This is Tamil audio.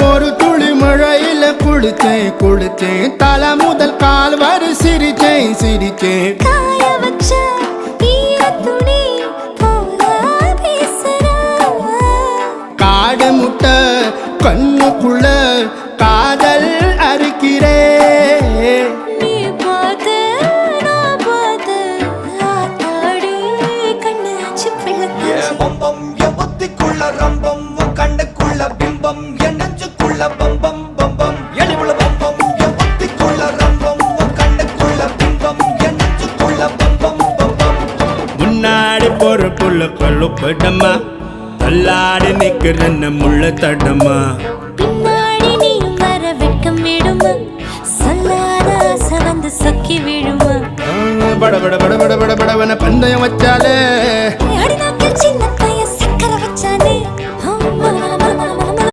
ஒரு துளி மழையில குளிச்சேன் குளிச்சேன் தலை முதல் கால் வரை சிரிச்சேன் சிரிச்சேன் காய வச்ச ஈரத்துணி போல பேசுற காடு முட்டை கண்ணுக்குள்ள காதல் அறுக்கிறே நீ பார்த்து நான் பார்த்து ஆத்தாடி கண்ணு ஆச்சு பிள்ளை பம்பம் என் புத்திக்குள்ள ரம்பம் உன் கண்ணுக்குள்ள பிம்பம் என் நெஞ்சுக்குள்ள பம்பம் பம்பம் எளிவுள்ள பம்பம் என் புத்திக்குள்ள ரம்பம் உன் கண்ணுக்குள்ள பிம்பம் என் நெஞ்சுக்குள்ள பம்பம் பம்பம் முன்னாடி போற புள்ள கழுப்படமா தள்ளாடி நிக்கிறன்ன முள்ள தடமா பின்னாடி நீயும் வர வெட்கம் விடுமா சொல்லாத ஆசை வந்து சொக்கி விடுமா பட பட பட பட பட படவன பந்தயம் வச்சாலே அடி நாக்கில் சின்ன